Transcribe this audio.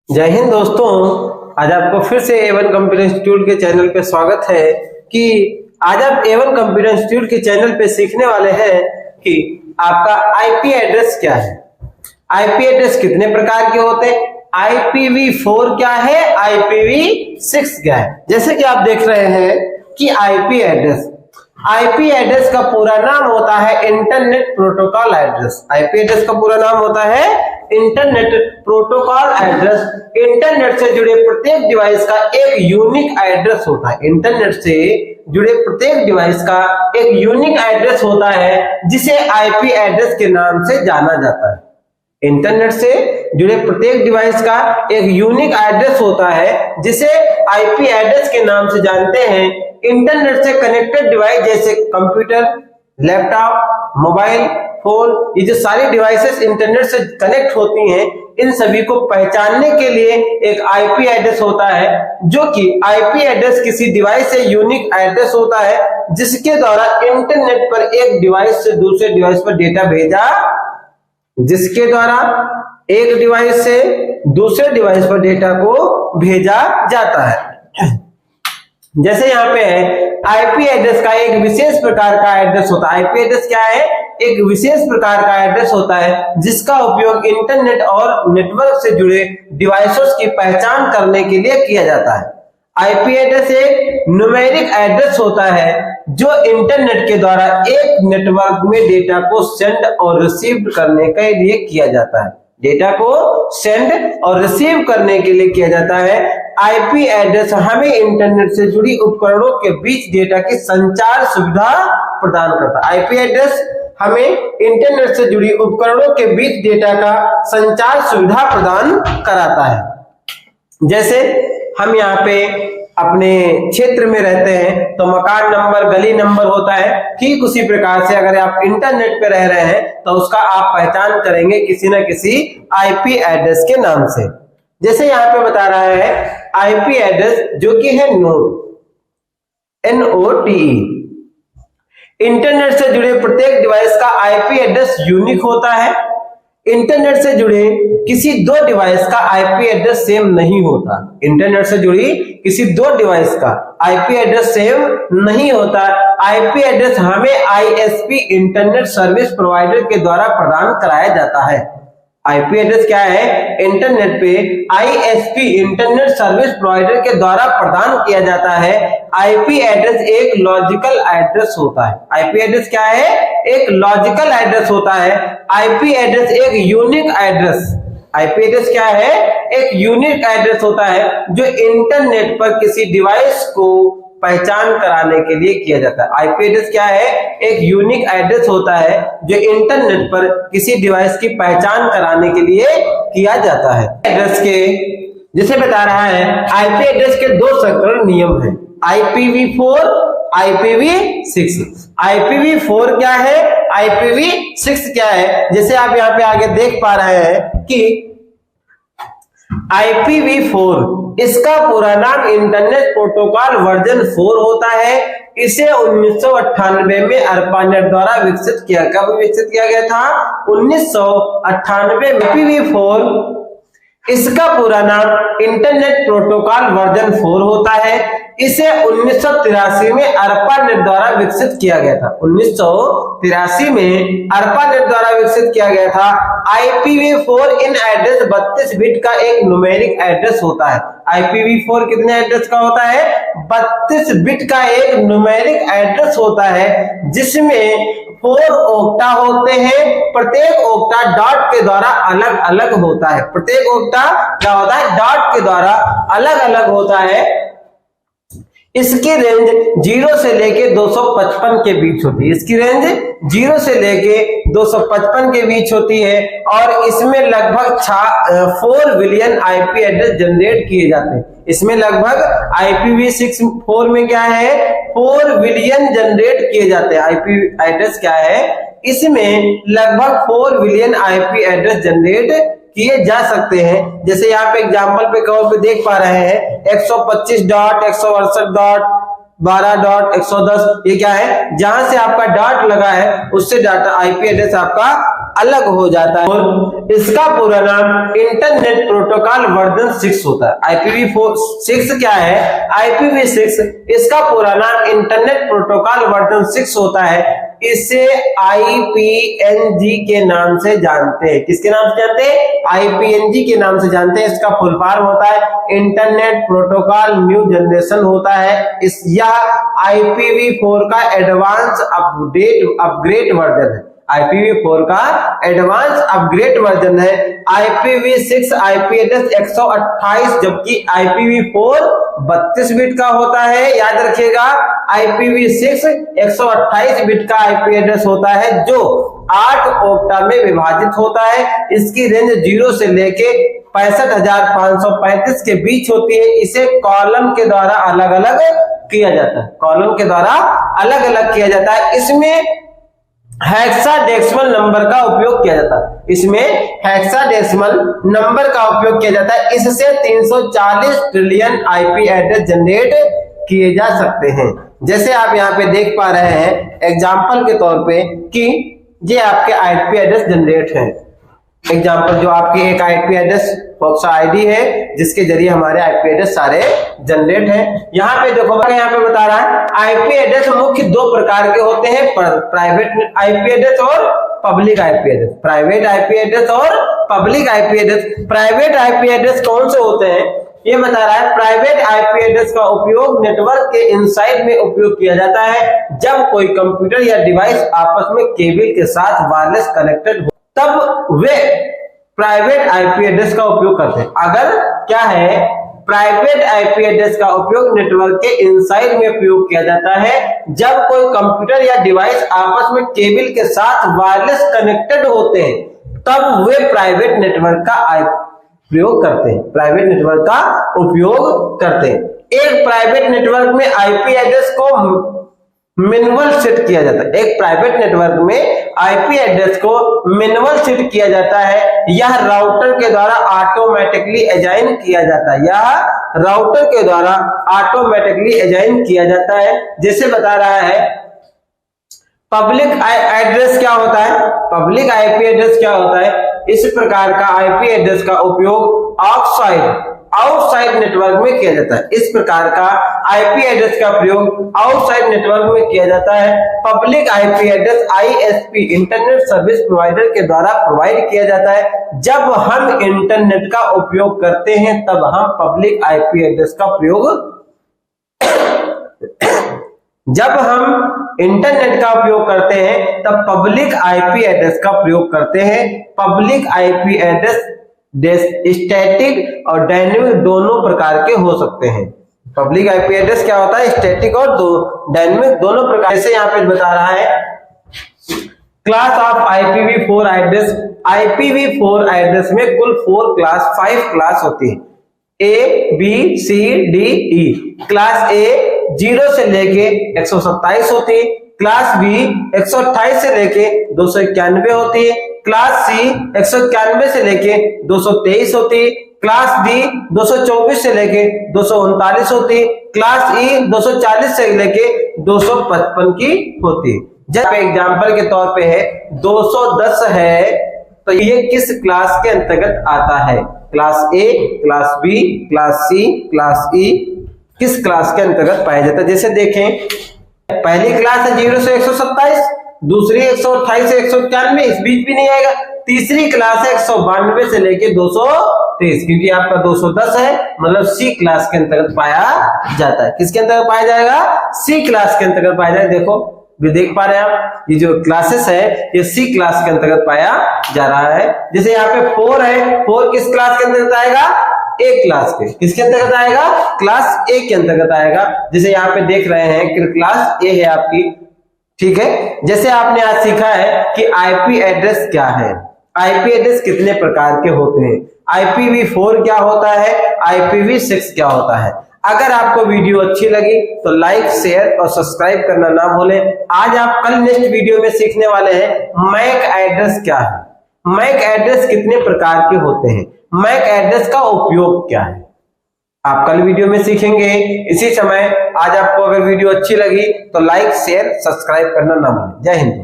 जय हिंद दोस्तों, आज आपको फिर से A1 कंप्यूटर इंस्टीट्यूट के चैनल पे स्वागत है कि आज आप A1 कंप्यूटर इंस्टीट्यूट के चैनल पे सीखने वाले हैं कि आपका आईपी एड्रेस क्या है। आईपी एड्रेस कितने प्रकार के होते हैं, IPv4 क्या है, IPv6 क्या है। जैसे कि आप देख रहे हैं कि आईपी एड्रेस का पूरा नाम होता है internet protocol address. IP address का पूरा नाम होता है इंटरनेट प्रोटोकॉल एड्रेस। इंटरनेट से जुड़े प्रत्येक डिवाइस का एक यूनिक एड्रेस होता है। इंटरनेट से जुड़े प्रत्येक डिवाइस का एक यूनिक एड्रेस होता है जिसे आईपी एड्रेस के नाम से जाना जाता है। इंटरनेट से जुड़े प्रत्येक डिवाइस का एक यूनिक एड्रेस होता है जिसे आईपी एड्रेस के नाम से जानते हैं। इंटरनेट से कनेक्टेड डिवाइस जैसे कंप्यूटर, लैपटॉप, मोबाइल फोन, ये जो सारी डिवाइसेस इंटरनेट से कनेक्ट होती हैं, इन सभी को पहचानने के लिए एक आईपी एड्रेस होता है, जो कि आईपी एड्रेस किसी डिवाइस से यूनिक एड्रेस होता है जिसके द्वारा इंटरनेट पर एक डिवाइस से दूसरे डिवाइस पर डेटा भेजा, जिसके द्वारा एक डिवाइस से दूसरे डिवाइस पर डेटा को भेजा जाता है। जैसे यहाँ पे है, आईपी एड्रेस का एक विशेष प्रकार का एड्रेस होता है। आईपी एड्रेस क्या है, एक विशेष प्रकार का एड्रेस होता है जिसका उपयोग इंटरनेट और नेटवर्क से जुड़े डिवाइसों की पहचान करने के लिए किया जाता है। आईपी एड्रेस एक न्यूमेरिक एड्रेस होता है जो इंटरनेट के द्वारा एक नेटवर्क में डेटा को सेंड और रिसीव करने के लिए किया जाता है। डेटा को सेंड और रिसीव करने के लिए किया जाता है। आईपी एड्रेस हमें इंटरनेट से जुड़ी उपकरणों के बीच डेटा की संचार सुविधा प्रदान करता है। आईपी एड्रेस हमें इंटरनेट से जुड़ी उपकरणों के बीच डेटा का संचार सुविधा प्रदान कराता है। जैसे हम यहाँ पे अपने क्षेत्र में रहते हैं तो मकान नंबर, गली नंबर होता है। ठीक उसी प्रकार से अगर आप इंटरनेट पे रह रहे हैं तो उसका आप पहचान करेंगे किसी न किसी आईपी एड्रेस के नाम से। जैसे यहाँ पे बता रहा है आईपी एड्रेस जो कि है नोड, NOTE। इंटरनेट से जुड़े प्रत्येक डिवाइस का आईपी एड्रेस यूनिक होता है। इंटरनेट से जुड़े किसी दो डिवाइस का आईपी एड्रेस सेम नहीं होता। इंटरनेट से जुड़ी किसी दो डिवाइस का आईपी एड्रेस सेम नहीं होता। आईपी एड्रेस हमें आईएसपी इंटरनेट सर्विस प्रोवाइडर के द्वारा प्रदान कराया जाता है। आईपी एड्रेस क्या है, इंटरनेट पे आईएसपी इंटरनेट सर्विस प्रोवाइडर के द्वारा प्रदान किया जाता है। आईपी एड्रेस एक लॉजिकल एड्रेस होता है। आईपी एड्रेस क्या है, एक लॉजिकल एड्रेस होता है। आईपी एड्रेस एक यूनिक एड्रेस, आईपी एड्रेस क्या है, एक यूनिक एड्रेस होता है जो इंटरनेट पर किसी डिवाइस को पहचान कराने के लिए किया जाता है। आईपी एड्रेस क्या है, एक यूनिक एड्रेस होता है जो इंटरनेट पर किसी डिवाइस की पहचान कराने के लिए किया जाता है। एड्रेस के जैसे बता रहा है, आईपी एड्रेस के दो संकरण नियम हैं, IPv4, IPv6। IPv4 क्या है, IPv6 क्या है। जैसे आप यहाँ पे आगे देख पा रहे हैं कि IPv4 इसका पूरा नाम इंटरनेट प्रोटोकॉल वर्जन 4 होता है। इसे 1998 में ARPANET द्वारा विकसित किया गया था 1998 में। IPv4 इसका पूरा नाम इंटरनेट प्रोटोकॉल वर्जन 4 होता है। इसे 1983 में ARPANET द्वारा विकसित किया गया था। 1983 में ARPANET द्वारा विकसित किया गया था। IPv4 इन एड्रेस 32 बिट का एक न्यूमेरिक एड्रेस होता है। IPv4 कितने एड्रेस का होता है, 32 बिट का एक न्यूमेरिक एड्रेस होता है जिसमें 4 ओक्टा होते हैं। प्रत्येक ओक्टा डॉट के द्वारा अलग अलग होता है। प्रत्येक ओक्टा क्या होता है, डॉट के द्वारा अलग अलग होता है। इसकी रेंज 0 से लेके 255 के बीच होती है। इसकी रेंज 0 से लेके 255 के बीच होती है और इसमें लगभग 4 बिलियन आईपी एड्रेस जनरेट किए जाते हैं। इसमें लगभग IPv4 में क्या है, 4 बिलियन जनरेट किए जाते हैं। आईपी एड्रेस क्या है, इसमेमें लगभग 4 बिलियन आईपी एड्रेस जनरेट किए जा सकते हैं। जैसे यहाँ पे एग्जांपल पे कवर पे देख पा रहे हैं 125 डॉट, 168 डॉट, 12.110 ये क्या है, जहां से आपका डॉट लगा है उससे डाटा आईपी एड्रेस आपका अलग हो जाता है और इसका पूरा नाम इंटरनेट प्रोटोकॉल वर्जन 6 होता है। IPv6 क्या है, IPv6 इसका पूरा नाम इंटरनेट प्रोटोकॉल वर्जन 6 होता है। इसे IPNG के नाम से जानते हैं। किसके नाम से जानते हैं, IPNG के नाम से जानते हैं। इसका फुल फॉर्म होता है इंटरनेट प्रोटोकॉल न्यू जनरेशन होता है। यह IPv4 का एडवांस अपग्रेड वर्जन है। IPv4 का एडवांस अपग्रेड वर्जन है। IPv6 आईपी एड्रेस 128 जबकि IPv4 32 बिट का होता है। याद रखिएगा IPv6 128 बिट का आईपी एड्रेस होता है जो 8 ऑक्टा में विभाजित होता है। इसकी रेंज 0 से लेके 65,535 के बीच होती है। इसे कॉलम के द्वारा अलग अलग किया जाता है, कॉलम के द्वारा अलग अलग किया जाता है। इसमें हेक्साडेसिमल नंबर का उपयोग किया जाता है। इसमें हेक्साडेसिमल नंबर का उपयोग किया जाता है। इससे 340 ट्रिलियन आईपी एड्रेस जनरेट किए जा सकते हैं। जैसे आप यहाँ पे देख पा रहे हैं एग्जांपल के तौर पे कि ये आपके आईपी एड्रेस जनरेट है। एग्जांपल जो आपकी एक आईपी एड्रेस बॉक्स आईडी है जिसके जरिए हमारे आईपी एड्रेस सारे जनरेट हैं। यहाँ पे देखो यहाँ पे बता रहा है आईपी एड्रेस मुख्य 2 प्रकार के होते हैं, प्राइवेट आईपी एड्रेस और public IP address. Private IP address और public IP address. Private IP address कौन से होते हैं ये बता रहा है। प्राइवेट आईपी एड्रेस का उपयोग नेटवर्क के इनसाइड में उपयोग किया जाता है जब कोई कंप्यूटर या डिवाइस आपस में केबल के साथ वायरलेस कनेक्टेड हो, तब वे प्राइवेट आईपी एड्रेस का उपयोग करते हैं। अगर क्या है, प्राइवेट आईपी एड्रेस का उपयोग नेटवर्क के इनसाइड में उपयोग किया जाता है जब कोई कंप्यूटर या डिवाइस आपस में केबल के साथ वायरलेस कनेक्टेड होते हैं, तब वे प्राइवेट नेटवर्क का प्रयोग करते हैं, प्राइवेट नेटवर्क का उपयोग करते हैं। एक प्राइवेट नेटवर्क में आईपी एड्रेस को मैनुअल सेट किया जाता है। एक प्राइवेट नेटवर्क में आईपी एड्रेस को मैनुअल सेट किया जाता है। यह राउटर के द्वारा ऑटोमेटिकली असाइन किया जाता है। यह राउटर के द्वारा ऑटोमेटिकली असाइन किया जाता है। जैसे बता रहा है पब्लिक एड्रेस क्या होता है, पब्लिक आईपी एड्रेस क्या होता है। इस प्रकार का आईपी एड्रेस का उपयोग आउटसाइड नेटवर्क में किया जाता है। इस प्रकार का आईपी एड्रेस का प्रयोग आउटसाइड नेटवर्क में किया जाता है। Public IP address ISP internet service provider के द्वारा प्रोवाइड किया जाता है। जब हम इंटरनेट का उपयोग करते हैं तब हम पब्लिक आईपी एड्रेस का प्रयोग जब हम इंटरनेट का उपयोग करते हैं तब पब्लिक आईपी एड्रेस का प्रयोग करते हैं। पब्लिक आईपी एड्रेस स्टैटिक और डायनेमिक दोनों प्रकार के हो सकते हैं। पब्लिक आईपी एड्रेस क्या होता है, स्टैटिक और डायनेमिक दोनों प्रकार से। यहाँ पे बता रहा है class of IPv4 address. IPv4 address में कुल 5 क्लास होती है, A B C D E। Class A 0 से लेके 127 होती है। क्लास B 128 से लेके 291 होती है। क्लास C 191 से लेके 223 होती है। क्लास D 224 से लेके 239 होती है। क्लास E 240 से लेके 255 की होती है। जब एग्जांपल के तौर पे है 210 है तो ये किस क्लास के अंतर्गत आता है, class A, class B, class C, class E किस क्लास के अंतर्गत पाया जाता है। जैसे देखें पहली क्लास है 0 से 127, दूसरी 128 से 191, इस बीच भी नहीं आएगा। तीसरी क्लास है 192 से लेके 223, क्योंकि आपका 210 है मतलब सी क्लास के अंतर्गत पाया जाता है। किसके अंतर्गत पाया जाएगा, सी क्लास के अंतर्गत पाया जाएगा। देखो भी देख पा रहे हैं आप, ये जो क्लासेस है ये सी क्लास के अंतर्गत पाया जा रहा है। जैसे यहाँ पे 4 है, 4 किस क्लास के अंतर्गत आएगा, ए क्लास के। किसके अंतर्गत आएगा, क्लास ए के अंतर्गत आएगा। जैसे यहाँ पे देख रहे हैं कि क्लास ए है आपकी, ठीक है। जैसे आपने आज सीखा है कि आईपी एड्रेस क्या है, आईपी एड्रेस कितने प्रकार के होते हैं, IPv4 क्या होता है, IPv6 क्या होता है। अगर आपको वीडियो अच्छी लगी तो लाइक, शेयर और सब्सक्राइब करना ना भूलें। आज आप कल नेक्स्ट वीडियो में सीखने वाले हैं मैक एड्रेस क्या है, मैक एड्रेस कितने प्रकार के होते हैं, मैक एड्रेस का उपयोग क्या है। आप कल वीडियो में सीखेंगे इसी समय। आज आपको अगर वीडियो अच्छी लगी तो लाइक शेयर सब्सक्राइब करना ना भूलें। जय हिंद।